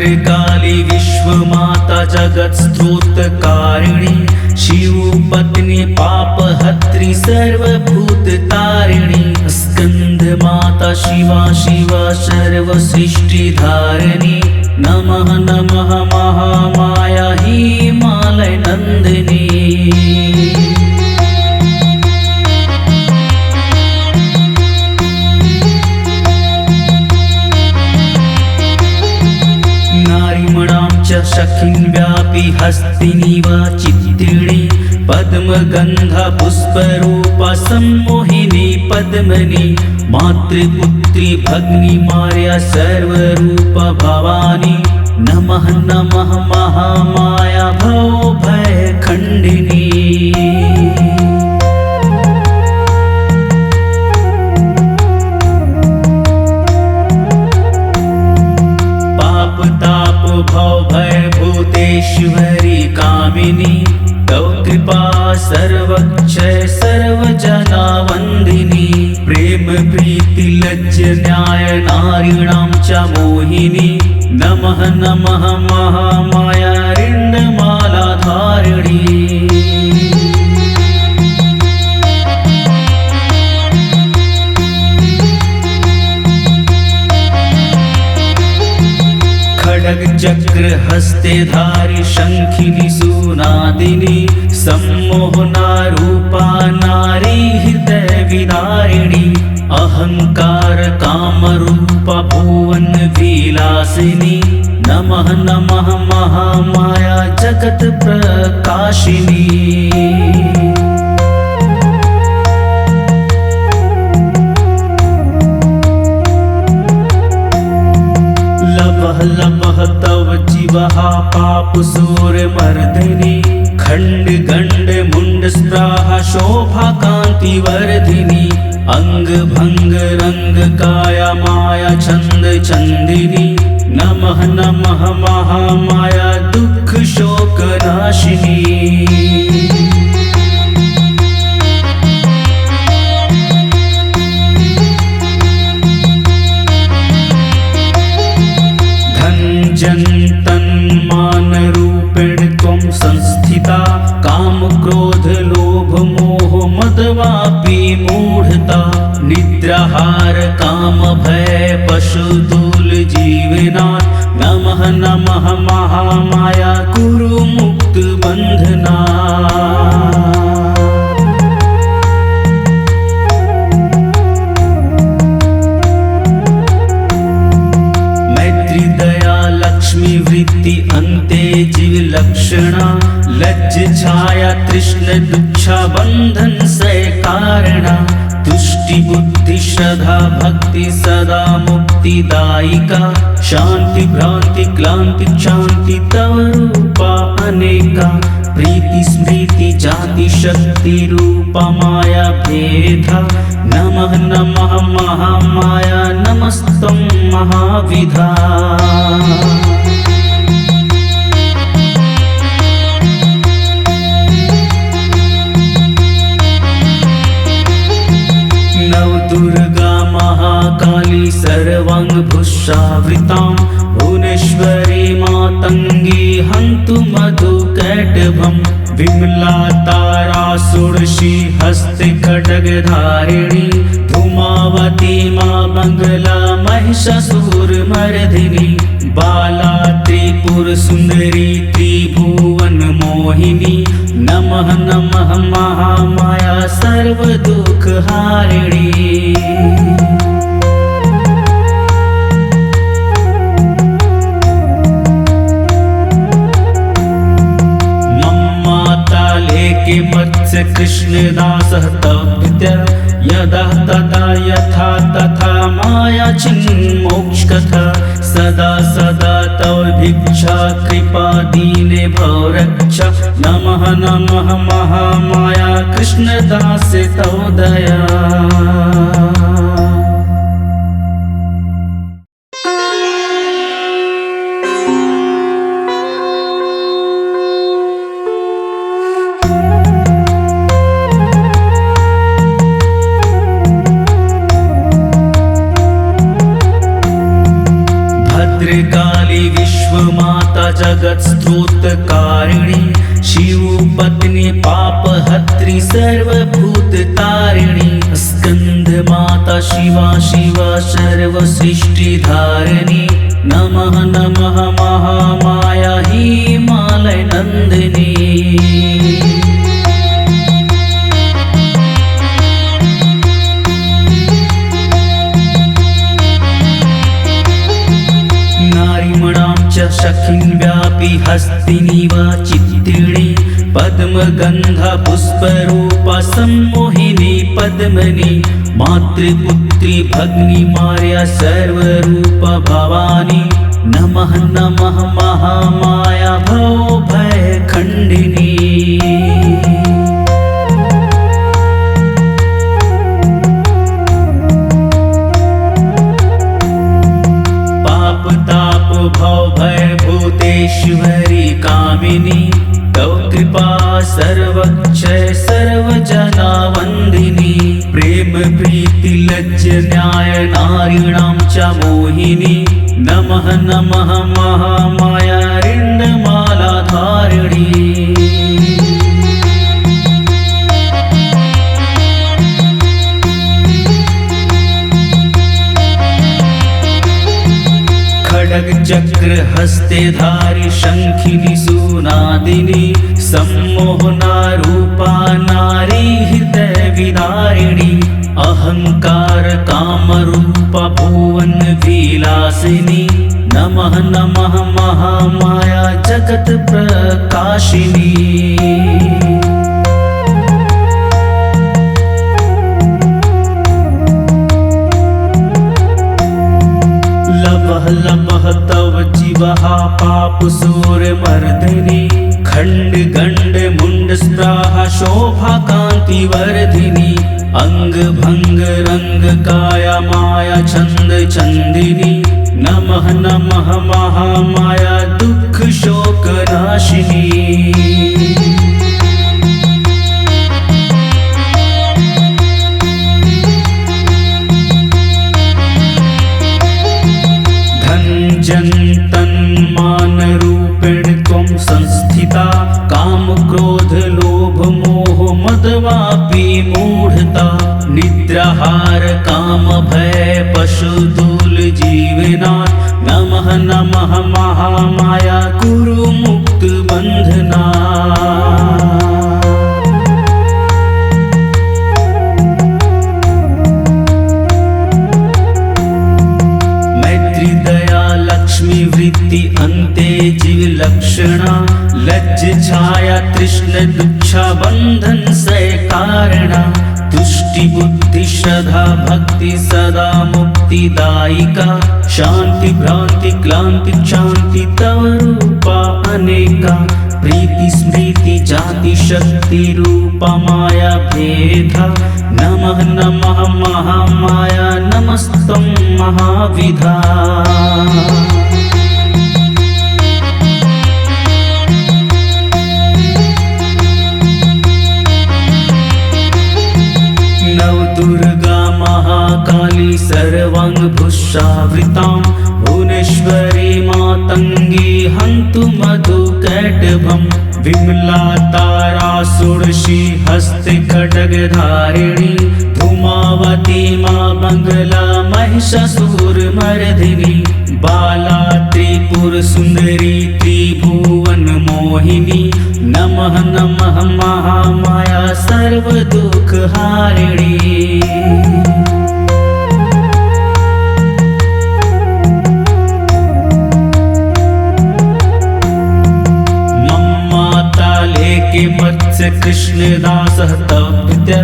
भद्रकाली विश्वमाता जगत्स्त्रोतकारिणी शिवपत्नी पापहत्री सर्वभूततारिणी स्कंदमाता शिवा शिवा सर्वसृष्टिधारिणी नमः नमः महामाया हिमालय नंदिनी। सखिन् व्यापी हस्तिनी वा चित्रिणी पद्मगंधा पुष्परूपा सम्मोहिनी पद्मनी मातृपुत्री भग्नी मार्या सर्वरूपा भवानी नमः नमः महामाया भवभय खंडिनी। भूतेश्वरी कामिनी तव कृपा सर्वक्षय सर्वजना वंदिनी प्रेम प्रीति लज्ज न्याय नारीणां च मोहिनी नमः नमः महामाया रिंदमाला धारिणी। चक्र हस्ते धारी शंखिनी सुनादिनी सम्मोहना रूपा नारी हृदय विदारिणी अहंकार काम रूपा भुवन विलासिनी नमः नमः महामाया जगत प्रकाशिनी। लपः तव जीवः पापसूरमर्दिनी खंड गंड मुंड स्प्राहा शोभा कांति वर्धिनी अंग भंग रंग काया माया छंद छंदिनी नमः नमः महामाया दुख शोक नाशिनी। जन्तन्मान रूपेण त्वं संस्थिता काम क्रोध लोभ मोह मदवापि मूढ़ता निद्राहार काम भय पशुतुल जीवनात् नमः नमः महामाया कुरु मुक्त बंधना। वृत्ति अन्ते जीव लक्षणा लज्ज छाया तृष्ण दुच्छा बंधन से कारणा तुष्टि बुद्धि श्रद्धा भक्ति सदा मुक्तिदायिका शांति भ्रांति क्लांति शांति तव रूपा अनेका प्रीति स्मृति जाति शक्ति रूपा माया भेदा नमः नमः महामाया नमस्तं महाविधा। दुर्गा महाकाली सर्वांगभूषावृतां भुवनेश्वरी मातंगी हन्तु मधुकैटभं विमला तारा षोडशी हस्ते खड्गधारिणी धूमावती मां मंगला महिषासुरमर्दिनी बाला त्रिपुर सुंदरी त्रिभुवन मोहिनी नमः नमः महामाया सर्व दुख हारिणी। मम्माता लेके मत्स्य कृष्णदासः तव्य यदा तदा यथा तथा माया चिन्मोक्षकथा सदा सदा तव भिक्षा कृपा दीने भव रक्षा नमः नमः महामाया कृष्णदास तव दया। भद्रकाली भद्रकाली विश्वमाता जगत्स्त्रोतकारिणी शिवपत्नी पापहत्री सर्वभूततारिणी स्कंदमाता शिवा शिवा सर्वसृष्टिधारिणी नमः नमः महामाया हिमालय नंदिनी। सखिन् व्यापी हस्तिनीव चित्तिणी पद्मगंधा पुष्परूपा सम्मोहिनी पद्मनि मातृपुत्री भग्नी मार्या सर्वरूपा भवानी नमः नमः महामाया भवभयखण्डिनी। भूतेश्वरी कामिनी तव कृपा सर्वक्षय सर्वजना वंदिनी प्रेम प्रीति लज्ज न्याय नारीणां च मोहिनी नमः नमः महामाया रिंदमाला धारिणी। चक्र हस्ते धारी शंखिनी सुनादिनी सम्मोहना रूपा नारी हृदय विदारिणी अहंकार काम रूपा भुवन विलासिनी नमः नमः महामाया जगत प्रकाशिनी। लभः तव जीवहा पापसूरमर्दिनी खंड गंड मुंड स्प्राहा शोभा कांति वर्धिनी अंग भंग रंग काया माया छंद चंदिनी नमः नमः महामाया दुख शोक नाशिनी। जन्तन्मान रूपेण त्वं संस्थिता काम क्रोध लोभ मोह मदवापि मूढ़ता निद्राहार काम भय पशुतुल जीवना नमः नमः महामाया कुरु मुक्त बंधना। वृत्ति अन्ते जीव लक्षणा लज्ज छाया तृष्ण दुच्छा बंधन से कारणा तुष्टि बुद्धि श्रद्धा भक्ति सदा मुक्तिदायिका शांति भ्रांति क्लांति शांति तव रूपा अनेका प्रीति स्मृति जाति शक्ति रूपा माया भेदा नमः नमः महामाया नमस्तं महाविधा। दुर्गा महाकाली सर्वांगभूषावृतां भुवनेश्वरी मातंगी हन्तु मधुकैटभं विमला तारा षोडशी हस्ते खड्गधारिणी धूमावती मां मंगला महिषासुरमर्दिनी बाला त्रिपुर सुंदरी त्रिभुवन मोहिनी नमः नमः महामाया सर्व दुख हारिणी। के मत्स्य कृष्णदासः तप्य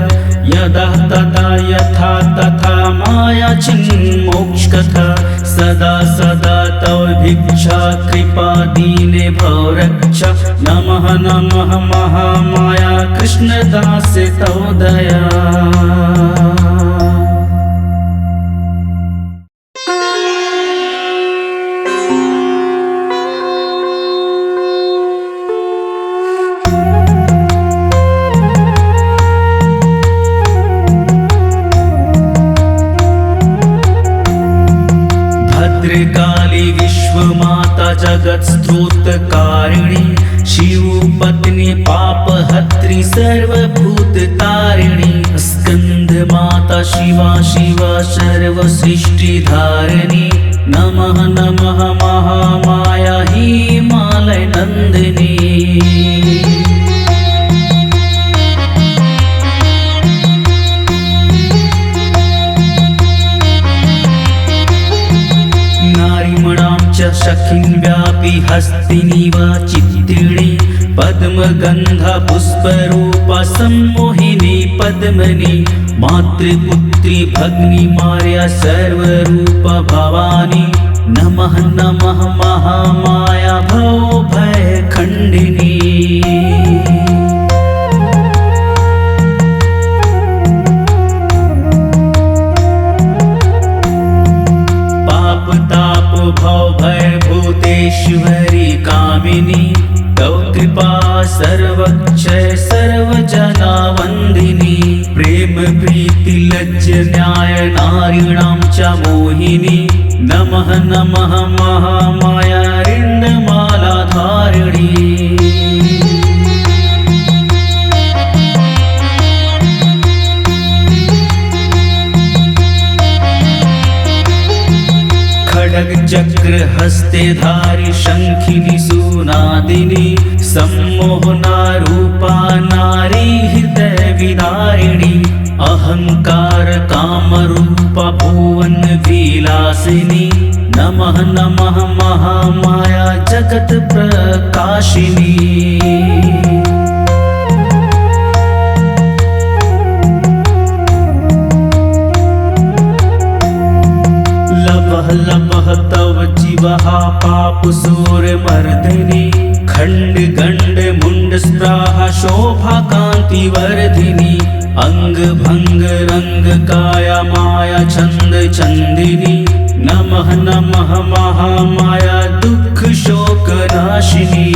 यदा तदा यथा तथा माया चिन्मोक्षकथा सदा सदा तव भिक्षा कृपा दीने भव रक्षा नमः नमः महामाया कृष्णदास तव दया। भद्रकाली विश्वमाता जगत स्त्रोतकारिणी शिवपत्नी पापहत्री सर्वभूततारिणी स्कंदमाता शिवा शिवा सर्वसृष्टिधारिणी नमः नमः महामाया हिमालय नंदिनी। शखिन् व्यापी हस्तिनी वा चित्तिणी पद्मगंधा पुष्परूपा सम्मोहिनी पद्मनि मातृपुत्री भग्नी मार्या सर्वरूपा भवानी नमः नमः महामाया भवभयखण्डिनी। भूतेश्वरी कामिनी तव कृपा सर्वक्षय सर्वजना वंदिनी प्रेम प्रीति लज्ज न्याय नारीणां च मोहिनी नमः नमः महामाया रिंदमाला धारिणी। चक्र हस्ते धारी शंखिनी सुनादिनी सम्मोहना रूपा नारी हृदय विदारिणी अहंकार काम रूपा भुवन विलासिनी नमः नमः महामाया जगत प्रकाशिनी। लभः तव जीवः पापसूरमर्दिनी खंड गंड मुंड स्प्राहा शोभा कांति वर्धिनी अंग भंग रंग काया माया छंद चंदिनी नमः नमः महामाया दुख शोक नाशिनी।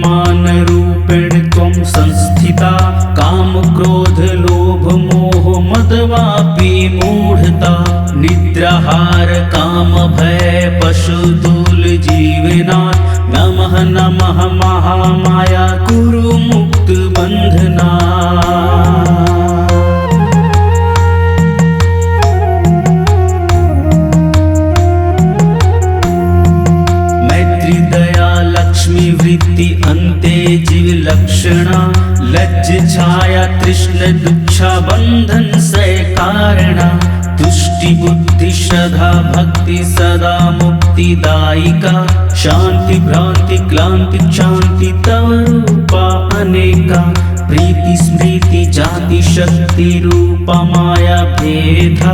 मान रूपेण त्वं संस्थिता काम क्रोध लोभ मोह मदवापि मूढ़ता निद्राहार काम भय पशुतुल जीवनाथ नमः नमः महामाया कुरु मुक्त बंधना। वृत्ति अन्ते जीव लक्षणा लज्ज छाया तृष्ण दुच्छा बंधन से कारणा तुष्टि बुद्धि श्रद्धा भक्ति सदा मुक्ति दायिका शांति भ्रांति क्लांति शांति तव रूपा अनेका प्रीति स्मृति जाति शक्ति रूपा माया भेदा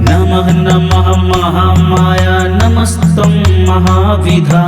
नमः नमः महामाया नमस्तं महाविधा।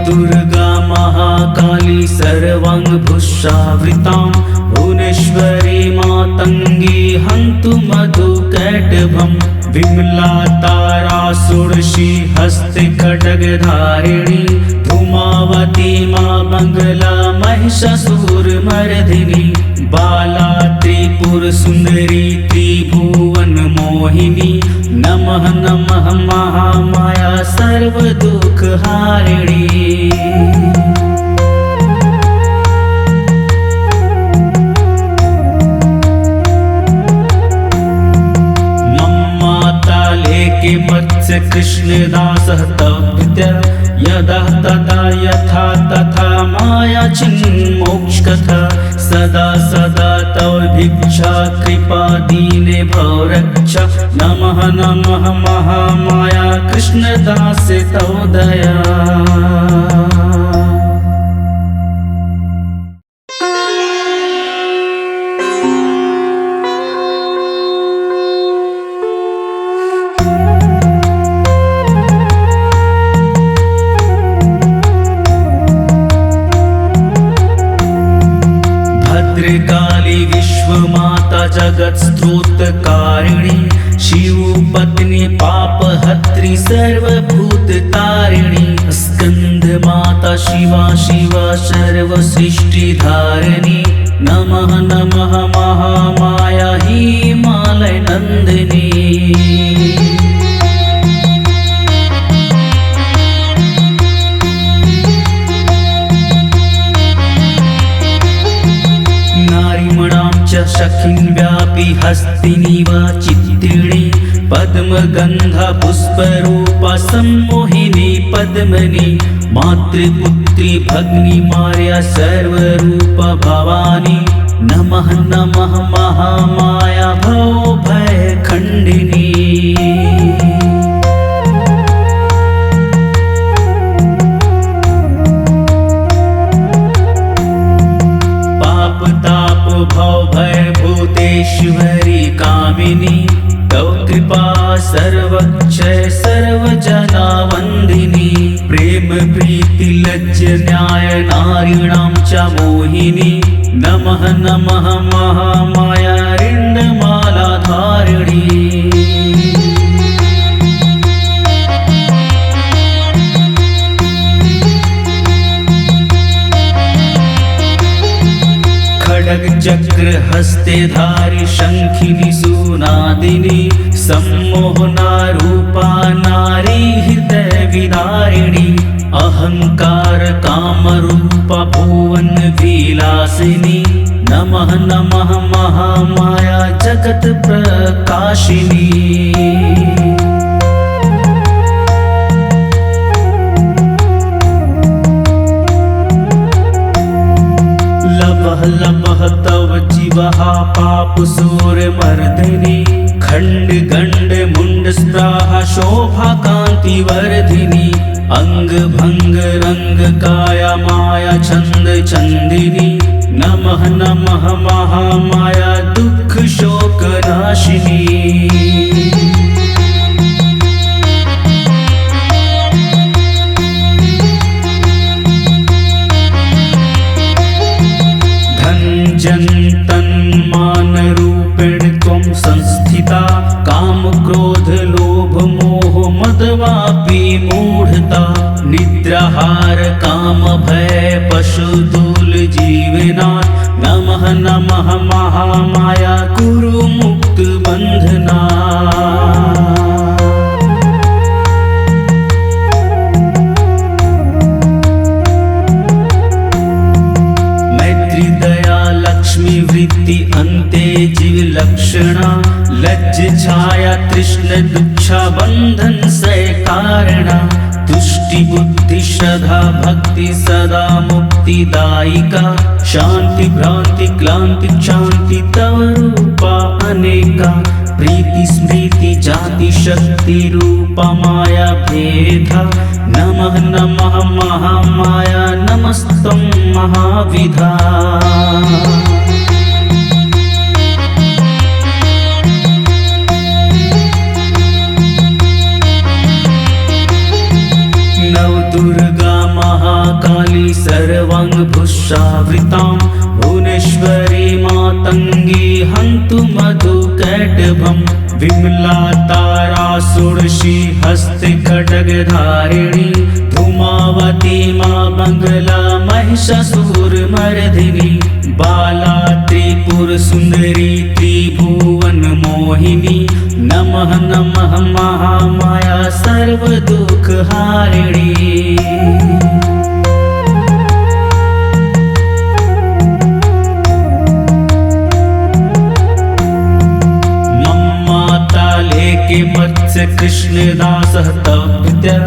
दुर्गा महाकाली सर्वांग भुषावृतां भुवनेश्वरी मातंगी हन्तु मधुकैटभं विमला तारा षोडशी हस्ते खड्गधारिणी धूमावती मां मंगला महिषासुरमर्दिनी बाला त्रिपुर सुंदरी त्रिभुवन मोहिनी नमः नमः महामाया सर्व दुख हारिणी। मम्माता लेके मत्स्य कृष्ण दासः तप्त यदा तदा यथा तथा माया चिन्मोक्षकथा सदा सदा तव भिक्षा कृपा दीने भव रक्षा नमः नमः महामाया कृष्ण दास तव दया। भद्रकाली विश्व माता जगत स्तोत्रकारिणी शिवपत्नी पापहत्री सर्वभूत तारिणी स्कंद माता शिवा शिवा सर्व सृष्टि धारिणी नमः नमः महामाया हिमालय नंदिनी सखिन् व्यापी हस्तिनीव चित्तिणी पद्मगंधा पुष्परूपा सम्मोहिनी पद्मनि मातृपुत्री भग्नी मार्या सर्वरूपा भवानी नमः नमः महामाया भवभय खंडिनी भूतेश्वरी कामिनी तव कृपा सर्वक्षय सर्वजना वंदिनी प्रेम प्रीति लज्ज न्याय नारीणां च मोहिनी नमः नमः महामाया रिंदमाला धारिणी चक्र हस्ते धारी शंखिनी सुनादिनी सम्मोहना रूपा नारी हृदय विदारिणी अहंकार काम रूपा भुवन विलासिनी नमः नमः महामाया जगत प्रकाशिनी लपः तव जीवः पापसूर मर्दिनी खंड गंड मुंड स्त्राहा शोभा कांति वर्धिनी अंग भंग रंग काया माया छंद चंदिनी नमः नमः महामाया दुख शोक नाशिनी जन्तन मान रूपेण त्वं संस्थिता काम क्रोध लोभ मोह मदवापि मूढ़ता निद्राहार काम भय पशुदूल जीवनात् नमः नमः महामाया कुरु मुक्त बंधना वृत्ति अन्ते जीव लक्षणा लज्ज छाया तृष्ण दुच्छा बंधन से कारणा तुष्टि बुद्धि श्रद्धा भक्ति सदा मुक्ति दायिका शांति भ्रांति क्लांति शांति तव रूपा अनेका प्रीति स्मृति जाति शक्ति रूपा माया भेदा नमः नमः महामाया नमस्तं महाविधा दुर्गा महाकाली सर्वांग भुषावृतां भुवनेश्वरी मातंगी हन्तु मधुकैटभं विमला तारा षोडशी हस्ते खड्गधारिणी धूमावती मां मंगला महिषासुरमर्दिनी बाला त्रिपुर सुंदरी त्रिभुवन मोहिनी नमः नमः महामाया सर्व दुख हारिणी मम्माता लेके मत्स्य कृष्णदासः तप्त्य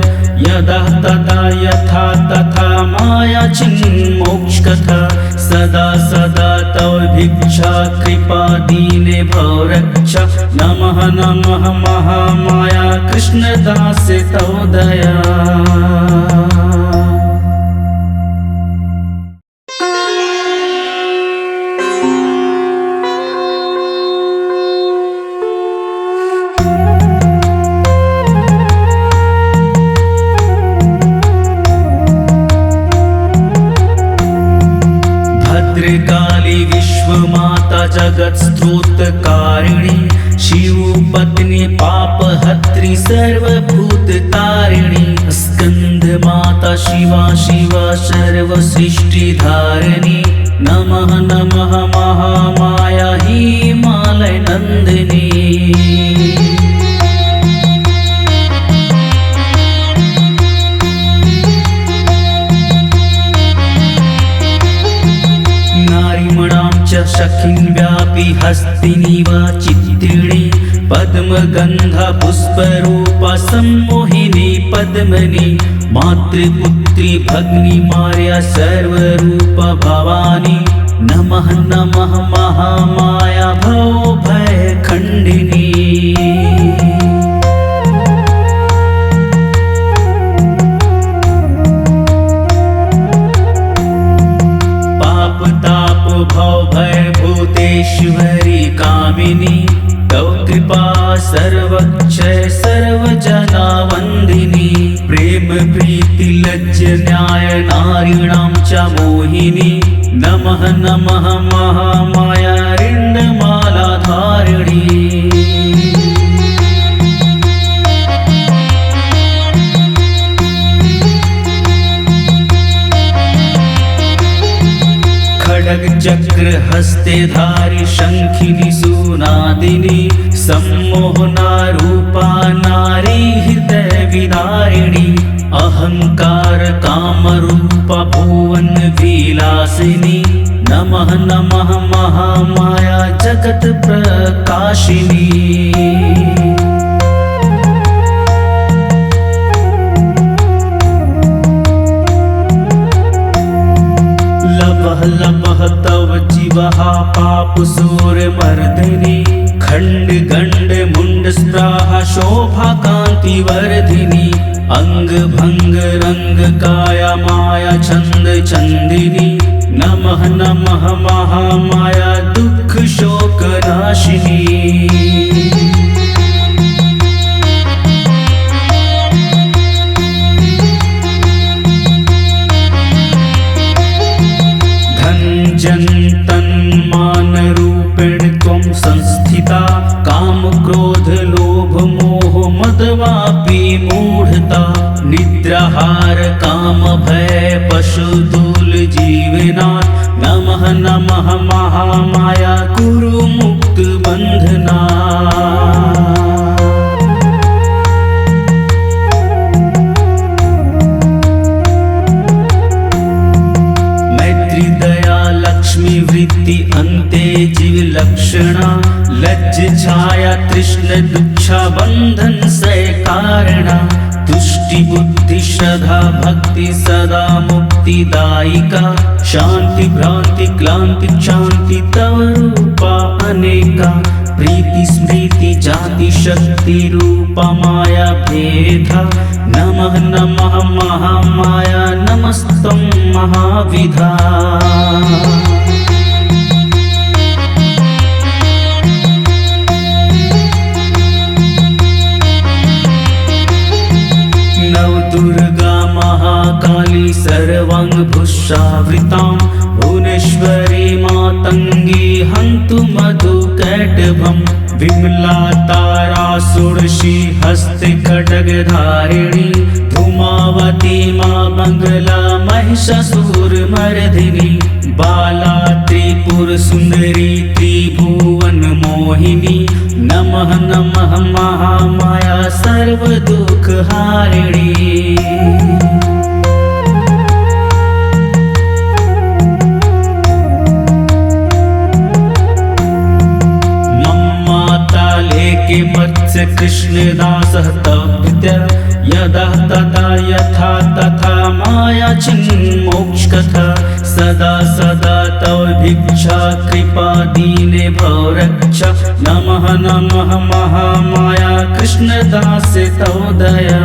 यदा तदा यथा तथा माया चिन्मोक्षकथा सदा सदा तव भिक्षा कृपा दीने भव रक्षा नमः नमः महामाया कृष्णदास तव दया भद्रकाली विश्वमाता जगत स्तोत्र कारिणी शिवपत्नी पापहत्री सर्वभूततारिणी स्कंद माता शिवा शिवा सर्वसृष्टिधारिणी नमः नमः महामाया हिमालय नंदिनी शखिन व्यापी हस्तिनी व चित्तिणी पद्मगंधा पुष्परूपा सम्मोहिनी पद्मनी मातृपुत्री भग्नी मार्या सर्वरूपा भवानी नमः नमः महामाया भव भय खंडिनी भव भय भूतेश्वरी कामिनी तव कृपा सर्वक्षय सर्वजना वंदिनी प्रेम प्रीति लज्ज न्याय नारीणां च मोहिनी नमः नमः महामाया रिंदमाला धारिणी चक्र हस्ते धारी शंखिनी सुनादिनी सम्मोहना रूपा नारी हृदय विदारिणी अहंकार काम रूपा भुवन विलासिनी नमः नमः महामाया जगत प्रकाशिनी लपः तव जीवहा पापसूर मर्दिनी खंड गंड मुंड स्प्राहा शोभा कांति वर्धिनी अंग भंग रंग काया माया छंद चंदिनी नमः नमः महामाया दुख शोक नाशिनी मान रूपेण त्वं संस्थिता काम क्रोध लोभ मोह मदवापि मूढ़ता निद्राहार काम भय पशुतुल जीवना नमः नमः महामाया कुरु मुक्त बंधना वृत्ति अन्ते जीव लक्षणा लज्ज छाया तृष्ण दुच्छा बंधन से कारणा तुष्टि बुद्धि श्रद्धा भक्ति सदा मुक्ति दायिका शांति भ्रांति क्लांति शांति तव रूपा अनेका प्रीति स्मृति जाति शक्ति रूपा माया भेदा नमः नमः महामाया नमस्तं महाविधा दुर्गा महाकाली सर्वांग भुषावृतां भुवनेश्वरी मातंगी हन्तु मधुकैटभं विमला तारा षोडशी हस्ते खड्गधारिणी धूमावती मां मंगला महिषासुरमर्दिनी बाला त्रिपुर सुंदरी त्रिभुवन मोहिनी नमः नमः महामाया सर्व दुख हारिणी के मत्स्य कृष्णदासः तप्य यदा तदा यथा तथा माया चिन्मोक्षकथा सदा सदा तव भिक्षा कृपा दीने भव रक्षा नमः नमः महामाया कृष्णदास तव दया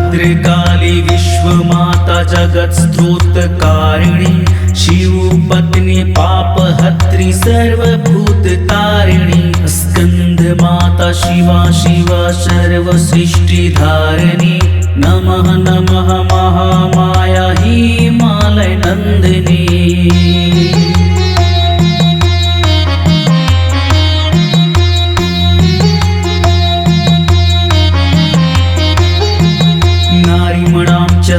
भद्रकाली विश्वमाता जगत स्तोत्रकारिणी धात्री सर्वभूततारिणी स्कंदमाता शिवा शिवा सर्वसृष्टिधारिणी नमः नमः महामाया हिमालय नंदिनी।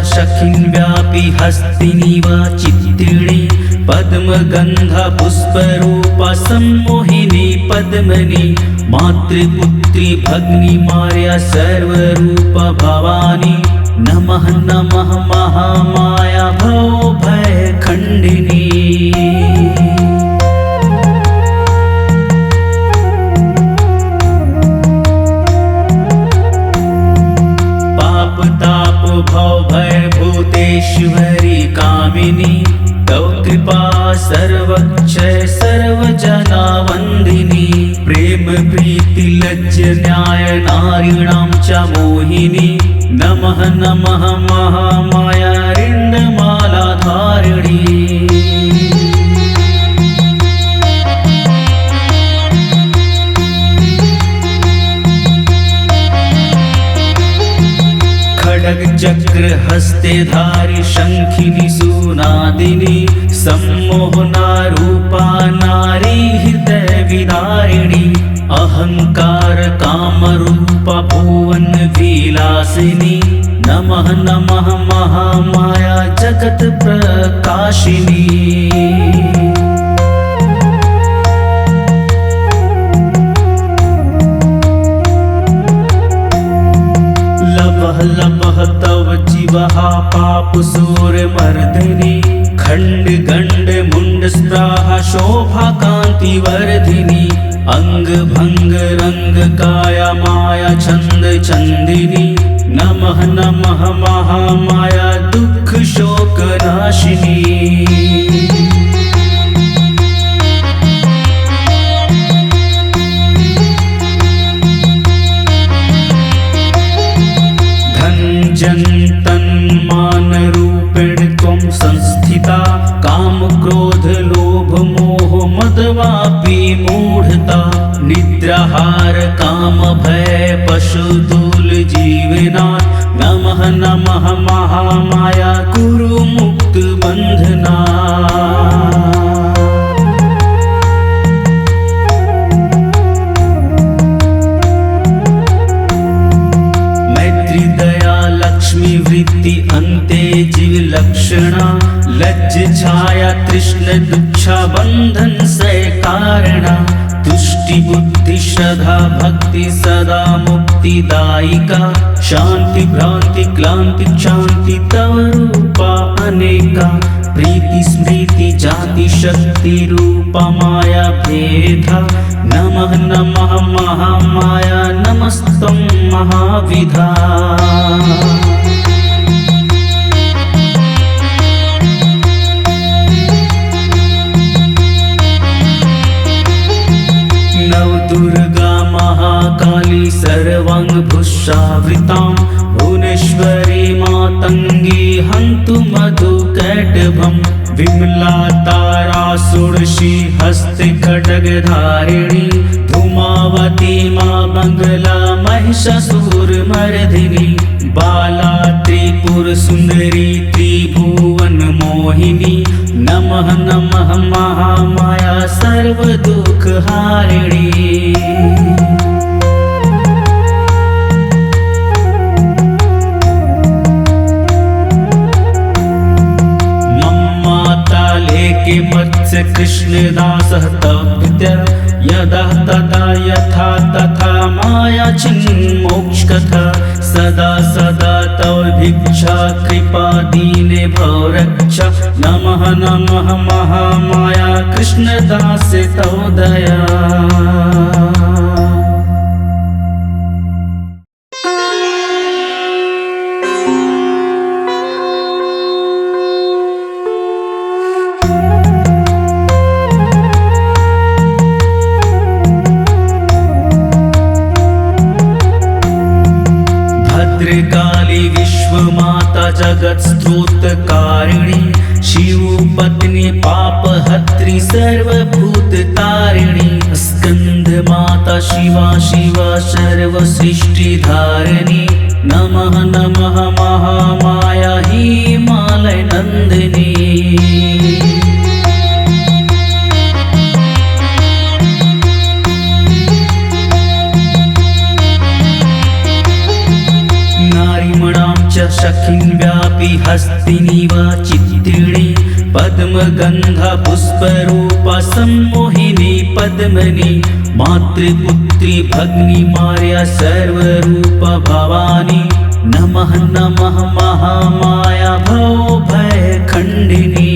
सखिन् व्यापी हस्तिनी वा चित्तिणी पद्मगंधा पुष्परूपा सम्मोहिनी पद्मनी मातृपुत्री भग्नी मार्या सर्वरूपा भवानी नमः नमः महामाया भवभय खंडिनी। भूतेश्वरी कामिनी तव कृपा सर्वक्षय सर्वजना वंदिनी प्रेम प्रीति लज्ज न्याय नारीणां च मोहिनी नमः नमः महामाया रिंदमाला धारिणी। चक्र हस्ते धारी शंखिनी सुनादिनी सम्मोहना रूपा नारी हृदय विदारिणी अहंकार काम रूपा भुवन विलासिनी नमः नमः महामाया जगत प्रकाशिनी। लभः तव जीवः पापसूर मर्दिनी खंड गंड मुंड स्प्राहा शोभा कांति वर्धिनी अंग भंग रंग काया माया छंद चंदिनी नमः नमः महामाया दुख शोक नाशिनी। जन्तन मान रूपेण त्वं संस्थिता काम क्रोध लोभ मोह मदवापि मूढ़ता निद्राहार काम भय पशुतुल जीवनात् नमः नमः महामाया कुरु मुक्त बंधना। वृत्ति अन्ते जीव लक्षणा लज्ज छाया तृष्ण दुच्छा बंधन से कारणा तुष्टि बुद्धि श्रद्धा भक्ति सदा मुक्ति दायिका शांति भ्रांति क्लांति शांति तव रूपा अनेका प्रीति स्मृति जाति शक्ति रूपा माया भेदा नमः नमः महामाया नमस्तं महाविधा। दुर्गा महाकाली सर्वांग भुषावृतां भुवनेश्वरी मातंगी हन्तु मधुकैटभं विमला तारा षोडशी हस्ते खड्गधारिणी धूमावती मां मंगला महिषासुरमर्दिनी बाला त्रिपुर सुंदरी त्रिभुवन मोहिनी नमः नमः महामाया सर्व दुख हारिणी। के मत्स्य कृष्णदासः तप्य यदा तदा यथा तथा माया चिन्मोक्षकथा सदा सदा तव भिक्षा कृपा दीने भव रक्षा नमः नमः महामाया कृष्णदास तव दया। भद्रकाली विश्वमाता जगत स्तोत्रकारिणी शिव पत्नी पुत्रिणे पापहत्रि सर्वभूततारिणि स्कंद माता शिवा शिवा सर्वसृष्टिधारिणि नमः नमः महामाया हिमालय नंदिनी। नारीमणां च सखीं व्यापी हस्तिनीव चित्रिणी पद्मगंधा पुष्परूपा सम्मोहिनी पद्मनि मातृपुत्री भगिनी मार्या सर्वरूपा भवानी नमः नमः महामाया भवभयखंडिनी।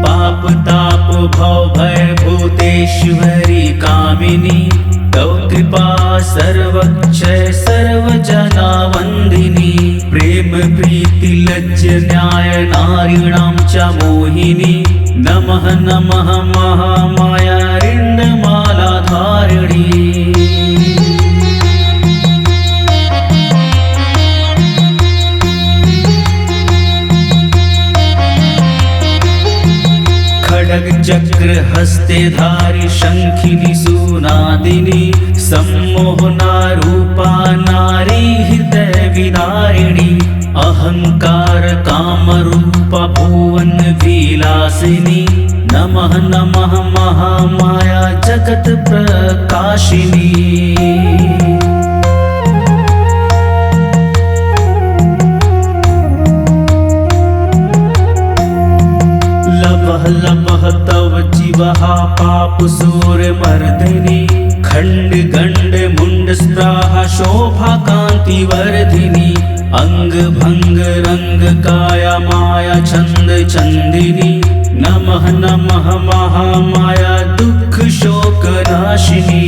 पाप ताप भव भय भूतेश्वरी कामिनी तव कृपा सर्वक्षय सर्वजना वंदिनी प्रेम प्रीति लज्ज न्याय नारीणां च मोहिनी नमः नमः महामाया रिंदमाला धारिणी। खड्ग चक्र हस्ते धारी शंखिनी सुनादिनी सम्मोहना रूपा नारी हृदय विदारिणी अहंकार काम रूपा भुवन विलासिनी नमः नमः महामाया जगत प्रकाशिनी। लपः लपः तव जीवः पापसूरमर्दिनी खंड गंड मुंड स्प्राहा शोभा कांति वर्धिनी अंग भंग रंग काया माया छंद चंदिनी नमः नमः महामाया दुख शोक नाशिनी।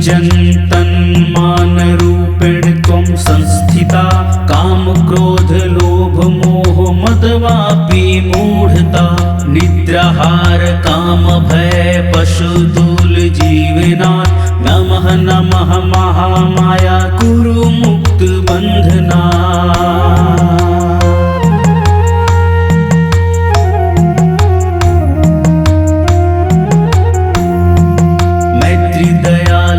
जन्तन मान रूपेण त्वं संस्थिता काम क्रोध लोभ मोह मदवापि मूढ़ता निद्राहार काम भय पशुतुल जीवनाथ नमः नमः महामाया कुरु मुक्त बंधना।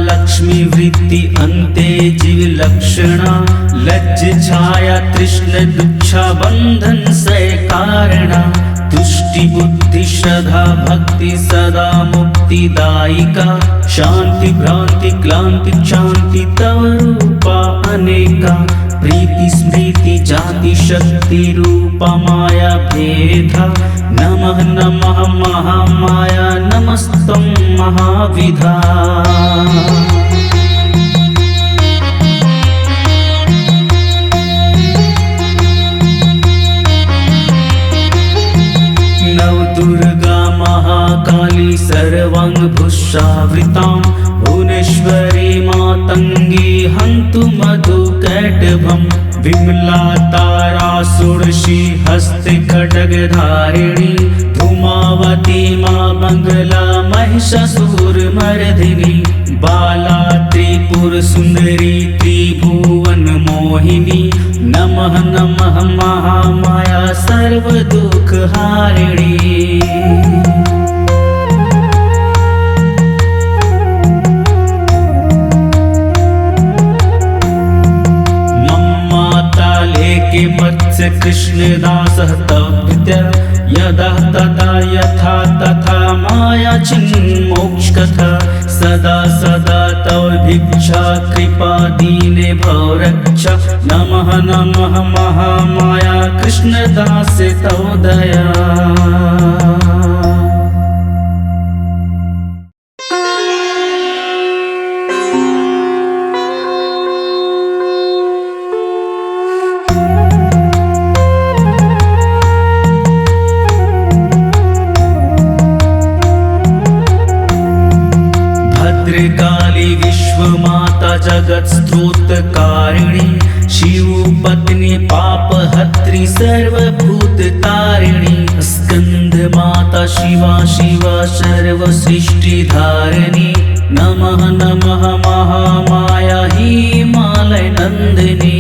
लक्ष्मी वृत्ति अन्ते जीव लक्षणा लज्ज छाया तृष्ण दुच्छा बंधन से कारणा तुष्टि बुद्धि श्रद्धा भक्ति सदा मुक्ति दायिका शांति भ्रांति क्लांति शांति तव रूपा अनेका प्रीति स्मृति जाति शक्ति रूपा माया भेदा नमः नमः महामाया नमस्तं महाविधा। नव दुर्गा महाकाली सर्वांग भुषावृतां भुवनेश्वरी मातंगी हन्तु मधुकैटभं विमला तारा षोडशी हस्ते खड्गधारिणी धूमावती मां मंगला महिषासुरमर्दिनी बाला त्रिपुर सुंदरी त्रिभुवन मोहिनी नमः नमः महामाया सर्व दुख हारिणी। के मत्स्य कृष्णदासः तप्य यदा तदा यथा तथा माया चिन्मोक्षकथा सदा सदा तव भिक्षा कृपा दीने भव रक्षा नमः नमः महामाया कृष्णदास तव दया। भद्रकाली विश्वमाता जगत स्तोत्रकारिणी शिव पत्नी पाप पापहत्री सर्वभूततारिणी स्कंदमाता शिवा शिवा सर्वसृष्टिधारिणी नमः नमः महामाया हिमालय नंदिनी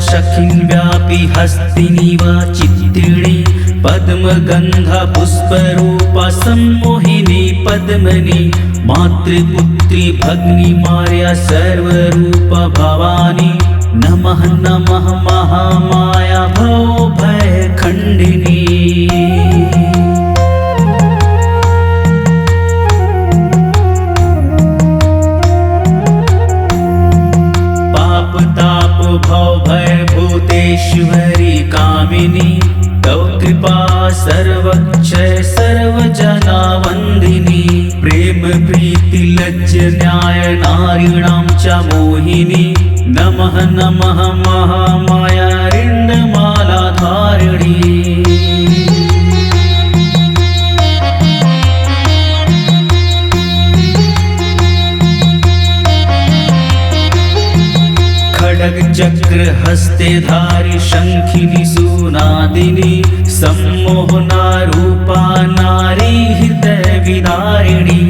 शखिन् व्यापी हस्तिनीव चित्तिणी पद्मगंधा पुष्परूपा सम्मोहिनी पद्मनि मातृपुत्री भग्नी मार्या सर्वरूपा भवानी नमः नमः महामाया भवभयखण्डिनी भूतेश्वरी कामिनी तव कृपा सर्वक्षय सर्वजना वंदिनी प्रेम प्रीति लज्ज न्याय नारीणां च मोहिनी नमः नमः महामाया रिंदमाला धारिणी चक्र हस्ते धारी शंखिनी सुनादिनी सम्मोहना रूपा नारी हृदय विदारिणी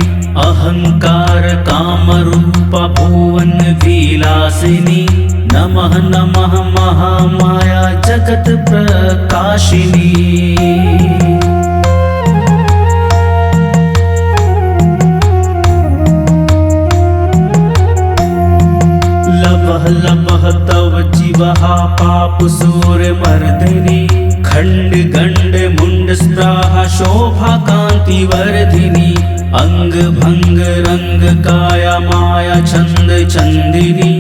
अहंकार काम रूपा भुवन विलासिनी नमः नमः महामाया जगत प्रकाशिनी लभः तव जीवः पापसूरमर्दिनी खंड गंड मुंड स्प्राहा शोभा कांति वर्धिनी अंग भंग रंग काया माया छंद चंदिनी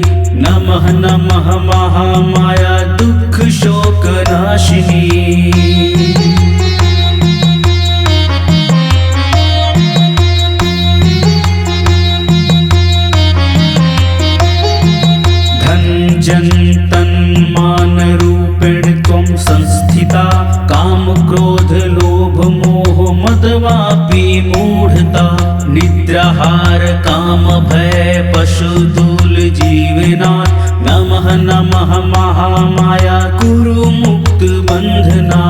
नमः नमः महामाया दुख शोक नाशिनी मान रूपेण त्वं संस्थिता काम क्रोध लोभ मोह मदवापि मूढ़ता निद्राहार काम भय पशुतुल जीवना नमः नमः महामाया कुरु मुक्त बंधना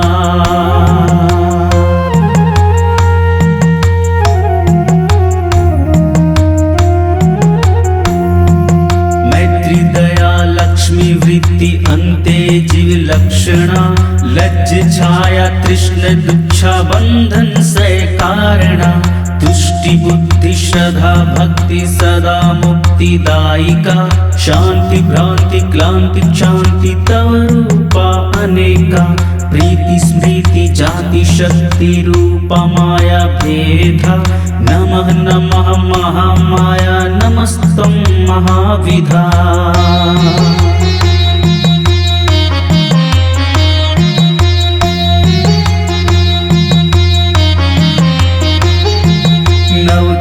वृत्ति अन्ते जीव लक्षणा लज्ज छाया तृष्ण दुच्छा बंधन से कारणा तुष्टि बुद्धि श्रद्धा भक्ति सदा मुक्ति दायिका शांति भ्रांति क्लांति शांति तव रूपा अनेका प्रीति स्मृति जाति शक्ति रूपा माया भेदा नमः नमः महामाया नमस्तं महाविधा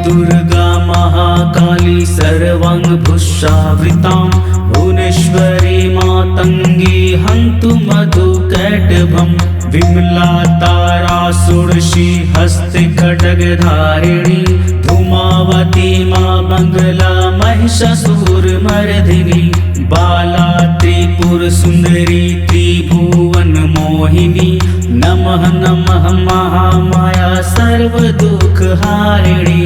दुर्गा महाकाली सर्वांगभूषावृतां भुवनेश्वरी मातंगी हन्तु मधुकैटभं विमला तारा षोडशी हस्ते खड्गधारिणी धूमावती मां मंगला महिषासुरमर्दिनी बाला त्रिपुर सुंदरी त्रिभुवन मोहिनी नमः नमः महामाया सर्व दुख हारिणी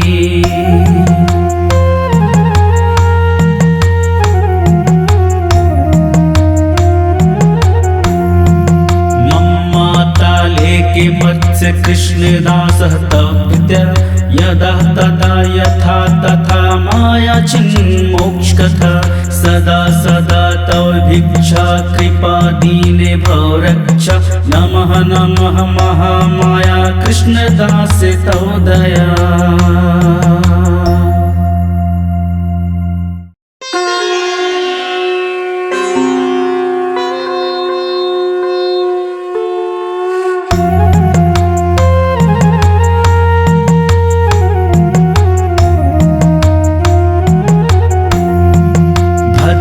के मत्स्य कृष्णदासः तप्य यदा तदा यथा तथा माया चिन्मोक्षकथा सदा सदा तव भिक्षा कृपा दीने भव रक्षा नमः नमः महामाया कृष्णदास तव दया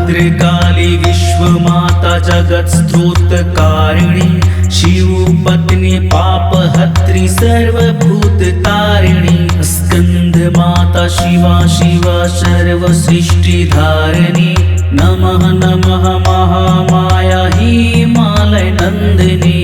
भद्रकाली विश्वमाता जगत स्तोत्रकारिणी शिव पत्नी पापहत्री सर्वभूत शिवा शिवा सर्वसृष्टिधारिणी नमः नमः महामाया हिमालय नंदिनी।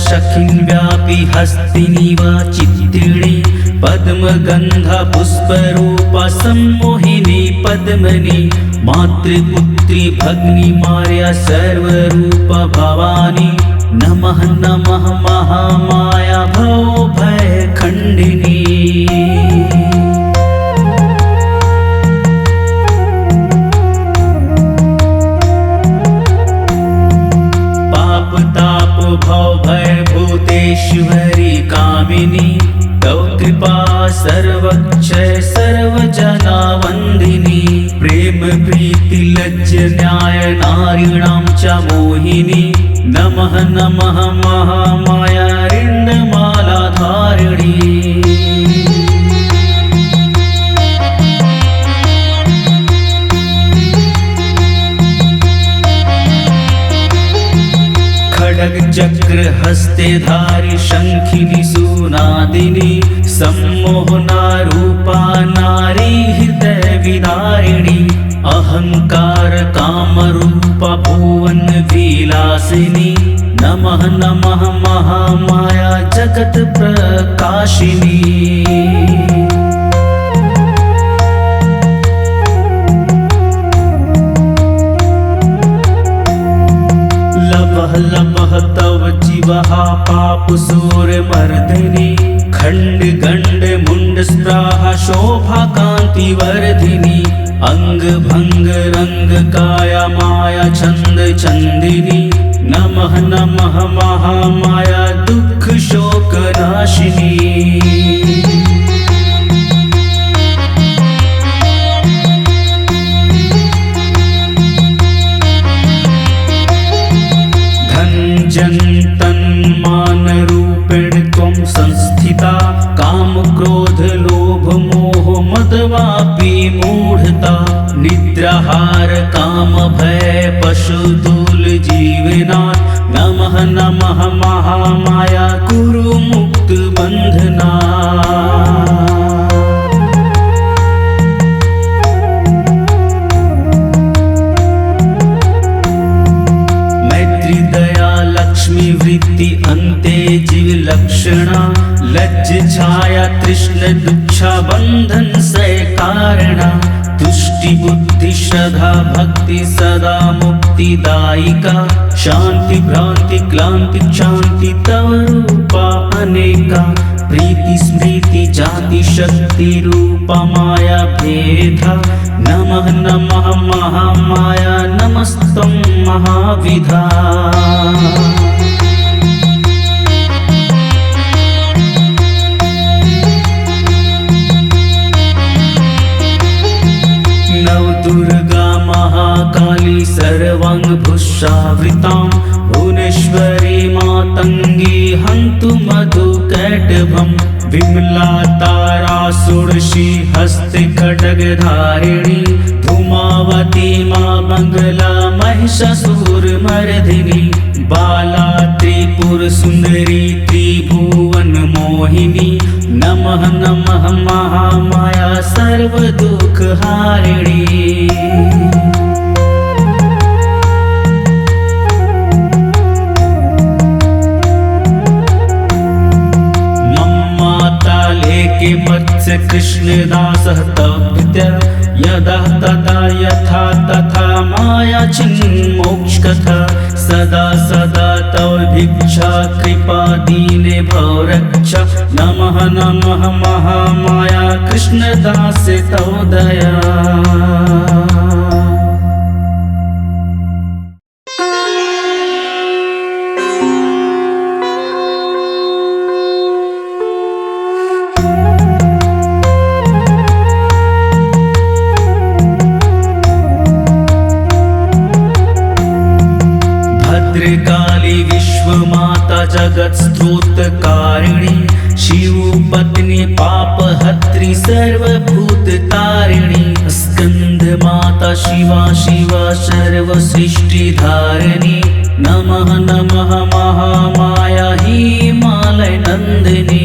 सखिन् व्यापी हस्तिनी वा चित्तिणी पद्मगंधा पुष्परूपा सम्मोहिनी पद्मनि मातृपुत्री भग्नी मार्या सर्वरूपा भवानी नमः नमः महामाया भवभय खंडिनी। भूतेश्वरी कामिनी तव कृपा सर्वक्षय सर्वजना वंदिनी प्रेम प्रीति लज्ज न्याय नारीणां च मोहिनी नमः नमः महामाया रिंदमाला धारिणी। चक्र हस्ते धारी शंखिनी सुनादिनी सम्मोहना रूपा नारी हृदय विदारिणी अहंकार काम रूपा भुवन विलासिनी नमः नमः महामाया जगत प्रकाशिनी। लपः तव जीवः पापसूर मर्दिनी खंड गंड मुंड स्प्राहा शोभा कांति वर्धिनी अंग भंग रंग काया माया छंद चंदिनी नमः नमः महामाया दुख शोक नाशिनी। मान रूपेण त्वं संस्थिता काम क्रोध लोभ मोह मदवापि मूढ़ता निद्राहार काम भय पशुदूल जीवनात् नमः नमः महामाया कुरु मुक्त बंधना। वृत्ति अन्ते जीव लक्षणा लज्ज छाया तृष्ण दुच्छा बंधन से कारणा तुष्टि बुद्धि श्रद्धा भक्ति सदा मुक्तिदायिका शांति भ्रांति क्लांति शांति तव रूपा अनेका प्रीति स्मृति जाति शक्ति रूपा माया भेदा नमः नमः महामाया नमस्तं महाविधा। दुर्गा महाकाली सर्वांगभूषावृतां भुवनेश्वरी मातंगी हन्तु मधुकैटभं विमला तारा षोडशी हस्ते खड्गधारिणी धूमावती मां मंगला महिषासुरमर्दिनी बाला त्रिपुर सुंदरी त्रिभुवन मोहिनी नमः नमः महामाया सर्व दुख हारिणी। मम्माता लेके मत्स्य कृष्णदासः तप्य यदा तदा यथा तथा माया चिन्मोक्षकथा सदा सदा तव भिक्षा कृपा दीने भव रक्षा नमः नमः महामाया कृष्णदास तव दया। भद्रकाली विश्वमाता जगत स्तोत्रकारिणी शिव पत्नी पापहत्री सर्वभूत तारिणी स्कंद माता शिवा शिवा सर्वसृष्टिधारिणी नमः नमः महामाया हिमालय नंदिनी।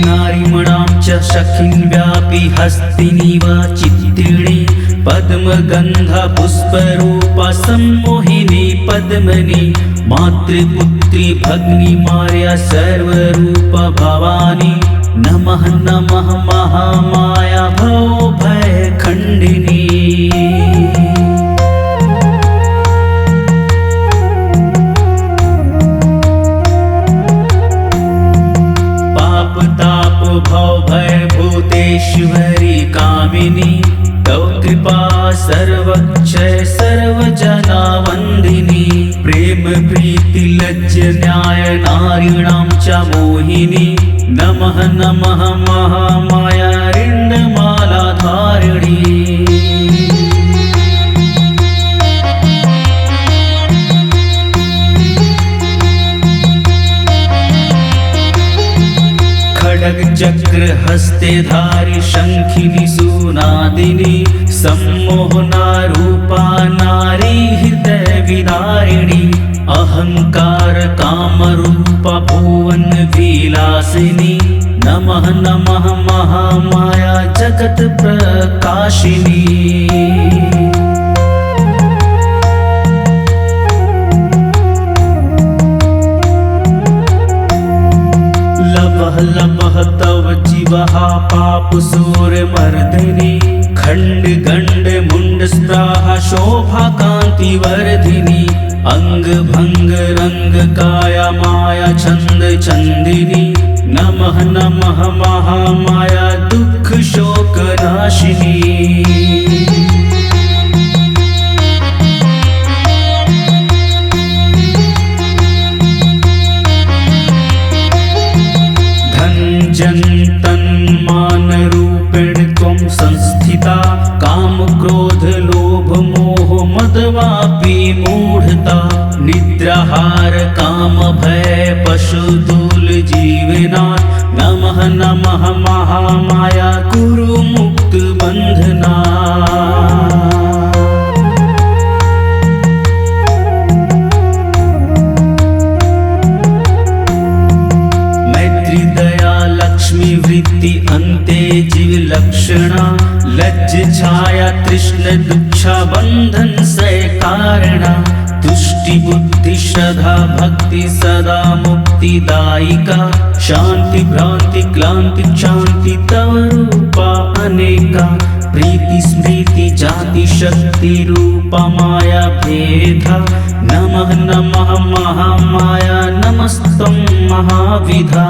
नारीमणां च सखीं व्यापी हस्तिनीव चित्तिणी पद्मगन्धा पुष्परूपा सम्मोहिनी पद्मनि मातृपुत्री भगिनी मार्या सर्वरूपा भवानी नमः नमः महामाया भवभयखण्डिनी। पाप ताप भव भय भूतेश्वरी कामिनी तव कृपा सर्वक्षय सर्वजना वंदिनी। प्रेम प्रीति लज्ज न्याय नारीणां च मोहिनी नमः नमः महामाया रिंडमाला धारिणी। खड्ग चक्र हस्ते धारी शंखिनी सुनादिनी सम्मोहना रूपा नारी हृदय विदारिणी। अहंकार काम रूपा भुवन विलासिनी नमः नमः महामाया जगत प्रकाशिनी। लवः लवः तव जीवः पापसूरमर्दिनी खंड गंड मुंड स्प्राहा शोभा कांति वर्धिनी। अंग भंग रंग काया माया छंद चंदिनी नमः नमः महामाया दुख शोक नाशिनी। जन तन मान रूपेण त्वं संस्थिता काम क्रोध लोभ मोह मदवापि मूढ़ता। निद्राहार काम भय पशुतुल जीवनाथ नमः नमः महामाया कुरु मुक्त बंधना। लक्ष्मी वृत्ति अन्ते जीव लक्षणा लज्ज छाया तृष्ण दुच्छा बंधन से कारणा। तुष्टि बुद्धि श्रद्धा भक्ति सदा मुक्ति दायिका शांति भ्रांति क्लांति शांति तव रूपा अनेका। प्रीति स्मृति जाति शक्ति रूपा माया भेदा नमः नमः महामाया नमस्तं महाविधा।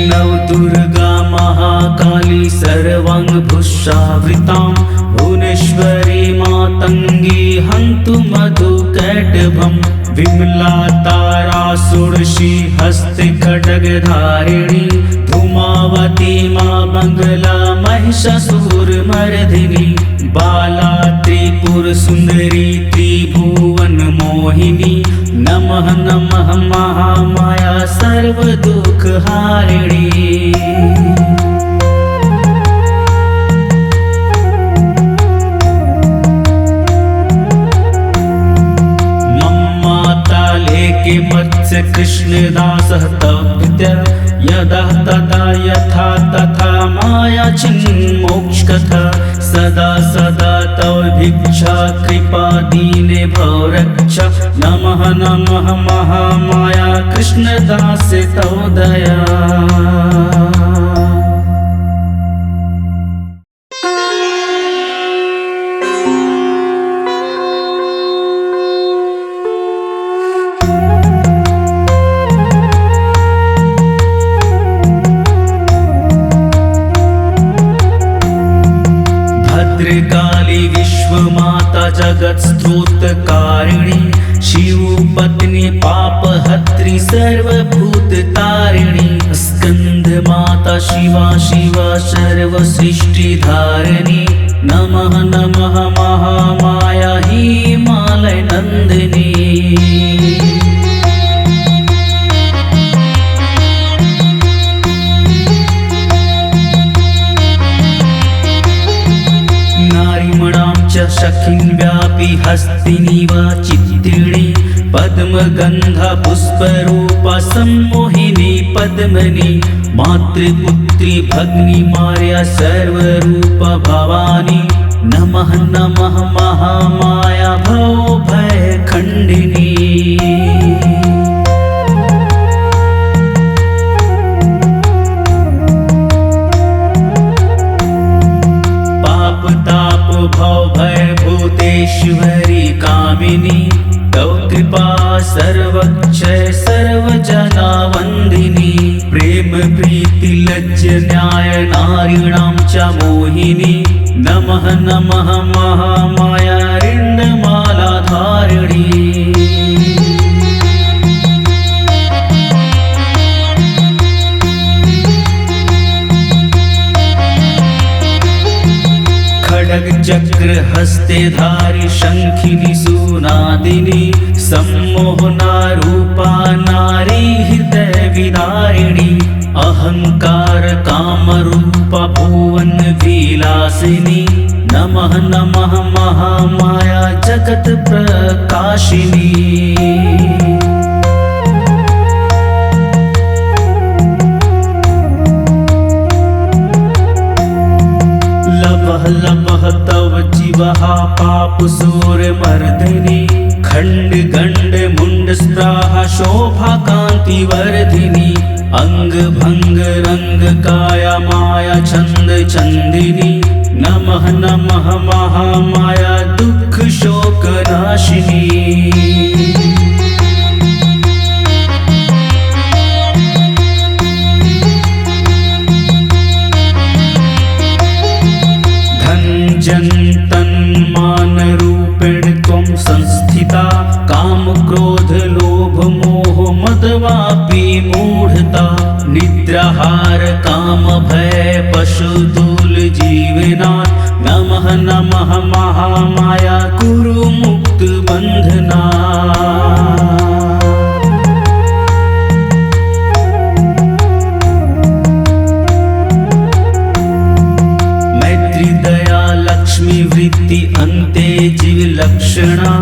नव दुर्गा महाकाली सर्वांग भुषावृतां भुवनेश्वरी मातंगी हन्तु मधुकैटभम्। विमला तारा षोडशी हस्ते खड्गधारिणी धूमावती मां मंगला महिषासुरमर्दिनी। बाला त्रिपुर सुंदरी त्रिभुवन मोहिनी नमः नमः महामाया सर्व दुख हारिणी। के मत्स्य कृष्णदासः तप्य यदा तदा यथा तथा माया चिन्मोक्षकथा। सदा सदा तव भिक्षा कृपा दीने भव रक्षा नमः नमः महामाया कृष्णदास तव दया। भद्रकाली विश्वमाता माता जगत स्त्रोतकारिणी, शिवपत्नी पापहत्री सर्वभूत तारिणी, स्कंद माता शिवा शिवा सर्वसृष्टिधारिणी, नमः नमः महामाया हिमालय नंदिनी। नारीमणां च सखीं व्यापी हस्तिनी व चित्तिणी, पद्मगंधा पुष्परूपा सम्मोहिनी पद्मनि, मातृपुत्री भगिनी मार्या सर्वरूपा भवानी, नमः नमः महामाया भवभयखंडिनी। पाप ताप भव भय भूतेश्वरी कामिनी, तव कृपा सर्वक्षय सर्वजना वंदिनी, प्रेम प्रीति लज्ज न्याय नारीणां च मोहिनी, नमः नमः महामाया रिंदमाला धारिणी। खड्ग चक्र हस्ते धारी शंखिनी सुनादिनी, सम्मोहना रूपा नारी हृदय विदारिणी, अहंकार काम रूपा भुवन विलासिनी, नमः नमः महामाया जगत प्रकाशिनी। लभः लभः तव जीवः पापसूरमर्दिनी, खंड गंड मुंड स्प्राहा शोभा कांति वर्धिनी, अंग भंग रंग काया माया छंद चंदिनी, नमः नमः महामाया दुख शोक नाशिनी। जन्तन मान रूपेण त्वं संस्थिता, काम क्रोध लोभ मोह मदवापि मूढ़ता, निद्राहार काम भय पशुतुल जीवनाथ, नमः नमः महामाया कुरु मुक्त बंधना। लक्ष्मी वृत्ति अन्ते जीव लक्षणा,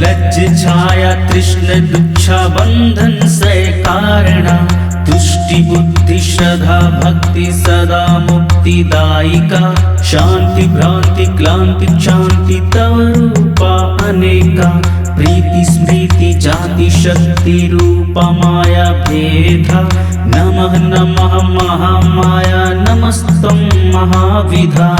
लज्ज छाया तृष्ण दुच्छा बंधन से कारणा, तुष्टि बुद्धि श्रद्धा भक्ति सदा मुक्ति दायिका, शांति भ्रांति क्लांति शांति तव रूपा अनेका, प्रीति स्मृति जाति शक्ति रूपा माया भेदा, नमः नमः महामाया नमस्तं महाविधा।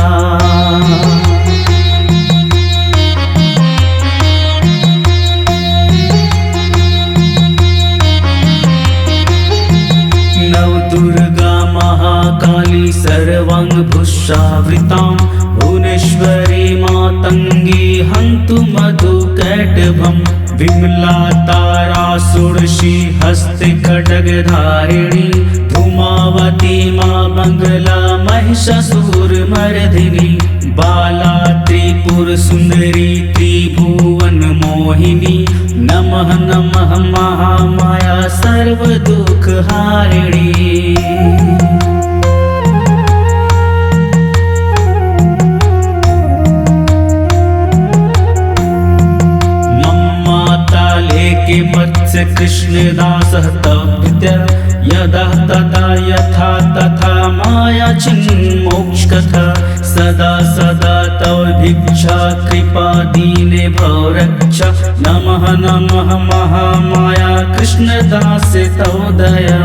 नव दुर्गा महाकाली सर्वांग भुषावृतां, भुवनेश्वरी मातंगी हन्तु मधुकैटभम्, विमला तारा षोडशी हस्ते खड्गधारिणी, धूमावती मां मंगला महिषासुरमर्दिनी, बाला त्रिपुर सुंदरी त्रिभुवन मोहिनी, नमः नमः महामाया सर्व दुख हारिणी। के मत्स्य कृष्णदासः तप्य, यदा तदा यथा तथा माया चिन्मोक्षकथा, सदा सदा तव भिक्षा कृपा दीने भव रक्षा, नमः नमः महामाया कृष्णदास तव दया।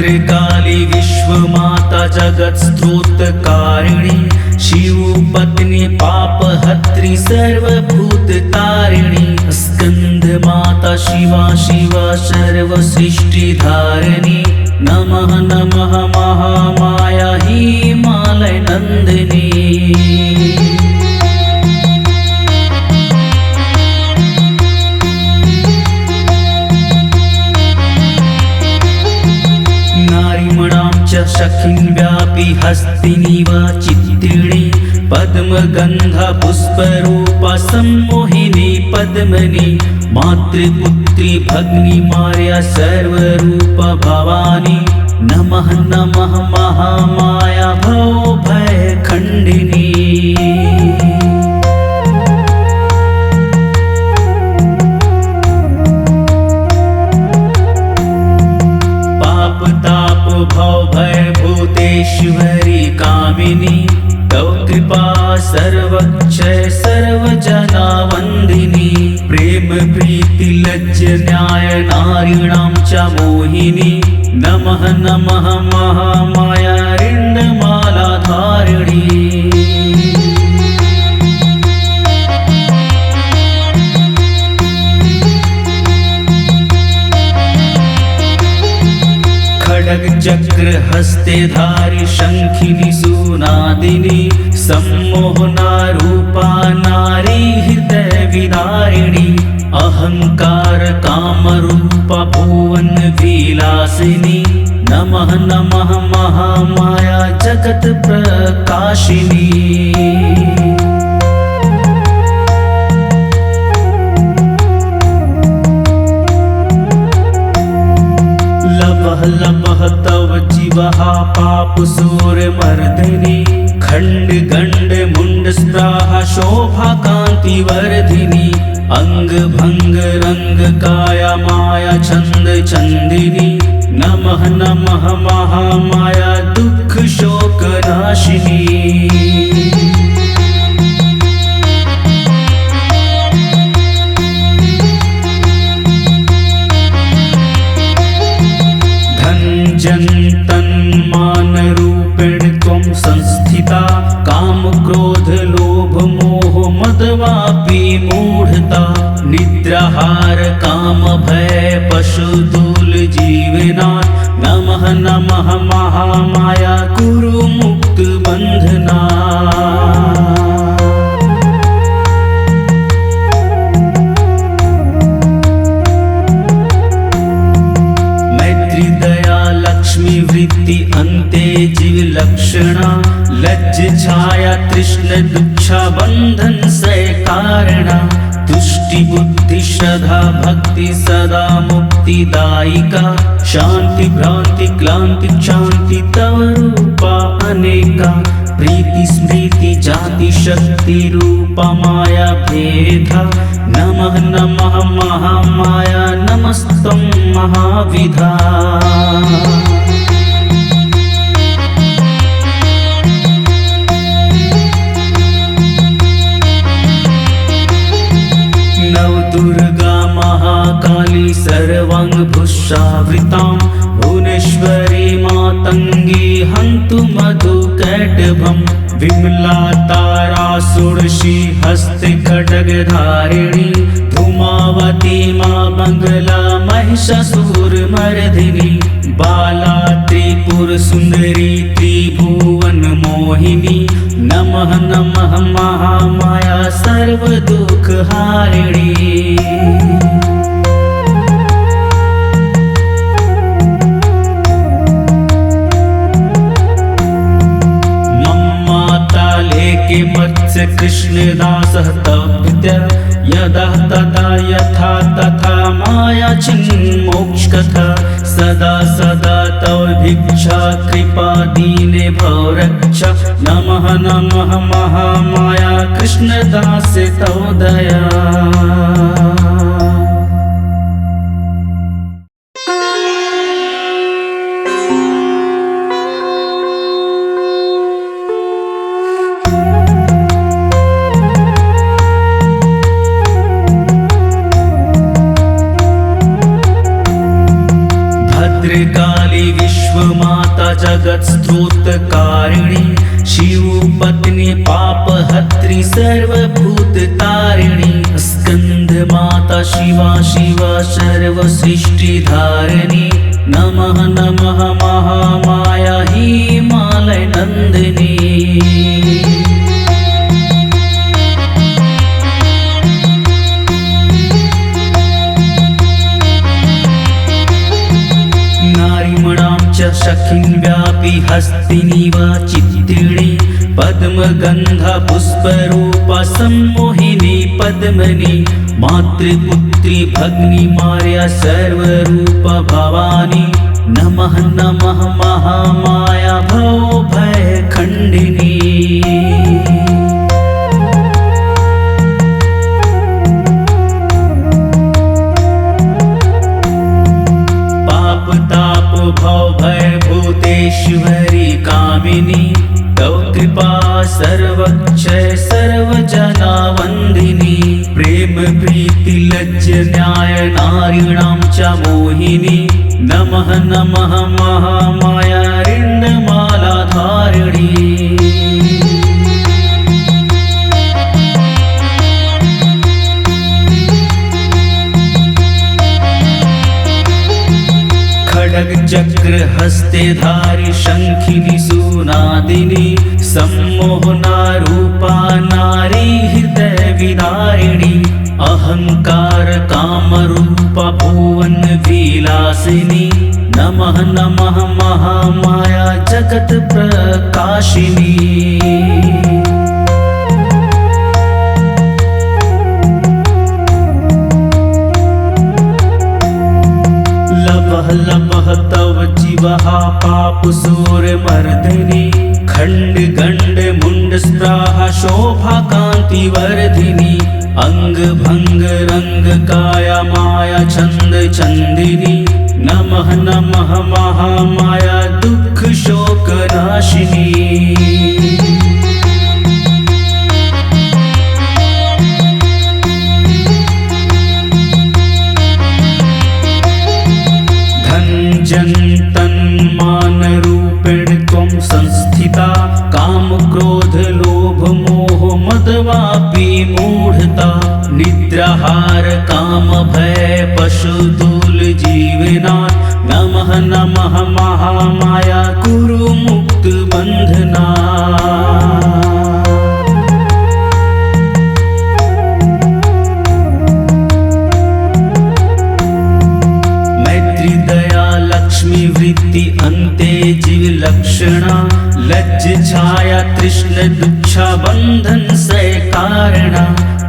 भद्रकाली विश्वमाता जगत्स्त्रोतकारिणी शिवपत्नी पापहत्री सर्वभूततारिणी स्कंदमाता शिवा शिवा सर्वसृष्टिधारिणी नमः नमः महामाया हिमालय नंदिनी। शखिन् व्यापी हस्तिनी वा चित्तिणी पद्मगंधा पुष्परूपा सम्मोहिनी पद्मनि मातृपुत्री भग्नी मार्या सर्वरूपा भवानी नमः नमः महामाया भवभय खंडिनी। भूतेश्वरी कामिनी तव कृपा सर्वक्षय सर्वजना वंदिनी प्रेम प्रीति लज्ज न्याय नारीणां च मोहिनी नमः नमः महामाया रिंदमाला धारिणी। चक्र हस्ते धारी शंखिनी सुनादिनी सम्मोहना रूपा नारी हृदय विदारिणी अहंकार काम रूपा भुवन विलासिनी नमः नमः महामाया जगत प्रकाशिनी। लपः तव जीवः पाप सूर मर्दिनी खंड गंड मुंड स्प्राहा शोभा कांति वर्धिनी अंग भंग रंग काया माया छंद चंदिनी नमः नमः महामाया दुख शोक नाशिनी। जन्तन मान रूपेण त्वं संस्थिता काम क्रोध लोभ मोह मदवापि मूढ़ता निद्राहार काम भय पशुदूल जीवनात् नमः नमः महामाया कुरु मुक्त बंधना। वृत्ति अन्ते जीव लक्षणा लज्ज छाया तृष्ण दुच्छा बंधन से कारणा तुष्टि बुद्धि श्रद्धा भक्ति सदा मुक्तिदायिका शांति भ्रांति क्लांति शांति तव रूपा अनेका प्रीति स्मृति जाति शक्ति रूपा माया भेदा नमः नमः महामाया नमस्तं महाविधा। दुर्गा महाकाली सर्वांगभूषावृतां भुवनेश्वरी मातंगी हन्तु मधुकैटभं विमला तारासुरशी हस्ते खड्गधारिणी धूमावती मां मंगला महिषासुरमर्दिनी बाला त्रिपुर सुंदरी त्रिभुवन मोहिनी नमः नमः महामाया सर्व दुख हारिणी। मम्माता लेके मत्स्य कृष्ण दासः तप्य यदा तदा यथा तथा माया चिन्मोक्षकथा सदा सदा तव भिक्षा कृपा दीने भव रक्षा नमः नमः महामाया कृष्ण दास तव दया। भद्रकाली विश्व विश्वमाता जगत्स्त्रोतकारिणी शिवपत्नी पापहत्री सर्वभूततारिणी स्कंदमाता शिवा शिवा सर्वसृष्टिधारिणी नमः नमः महामाया हिमालय नंदिनी। नारीमणां च सखीं व्यापी हस्तिनीव चित्तिणी पद्मगन्धा पुष्परूपा सम्मोहिनी पद्मनि मातृपुत्री भगिनी मार्या सर्वरूपा भवानी नमः नमः महामाया भवभयखण्डिनी। भवभयभूतेश्वरी कामिनी तव कृपा सर्वक्षय सर्वजना वन्दिनी प्रेम प्रीति लज्ज न्याय नारीणां च मोहिनी नमः नमः महामाया रिण्डमाला धारिणी। खड्ग चक्र हस्ते धारी शंखिनी सुनादिनी सम्मोहना रूपा नारी हृदय विदारिणी अहंकार काम रूपा भुवन विलासिनी नमः नमः महामाया जगत प्रकाशिनी। लपः लपः तव जीवः पापसूरमर्दिनी खंड गंड मुंड स्प्राहा शोभा कांति वर्धिनी अंग भंग रंग काया माया छंद चंदिनी नमः नमः महामाया दुख शोक नाशिनी। जन्तन मान रूपेण त्वं संस्थिता काम क्रोध लोभ मोह मदवापि मूढ़ता निद्राहार काम भय पशुतुल जीवना नमः नमः महामाया कुरु मुक्त बंधना। लक्ष्मी वृत्ति अन्ते जीव लक्षणा लज्ज छाया तृष्ण दुच्छा बंधन से कारणा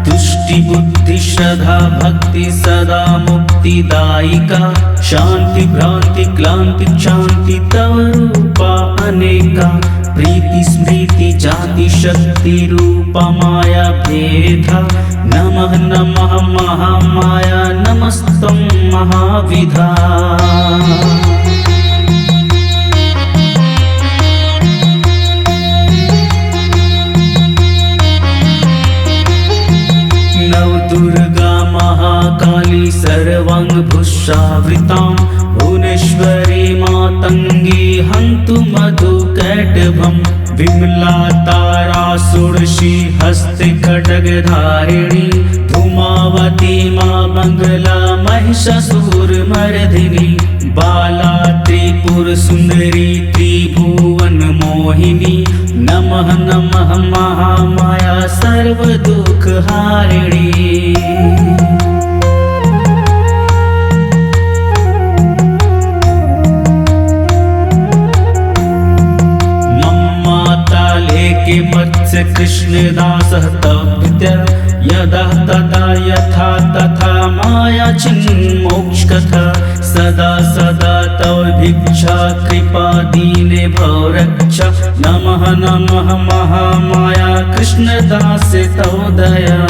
तुष्टि बुद्धि श्रद्धा भक्ति सदा मुक्ति दायिका शांति भ्रांति क्लांति शांति तव रूपा अनेका प्रीति स्मृति जाति शक्ति रूपा माया भेदा नमः नमः महामाया नमस्तं महाविधा। दुर्गा महाकाली सर्वांगभूषावृतां भुवनेश्वरी मातंगी हन्तु मधुकैटभं विमला तारा षोडशी हस्ते खड्गधारिणी धूमावती मां मंगला महिषासुरमर्दिनी बाला त्रिपुर सुंदरी त्रिभुवन मोहिनी नमः नमः महामाया सर्वदुख हारिणी। मम्माता लेके मत्स्य कृष्णदासः तप्त्य यदा तदा यथा तथा माया चिन्मोक्षकथा सदा सदा तव भिक्षा कृपा दीने भव रक्षा नमः नमः महामाया कृष्णदास तव दया।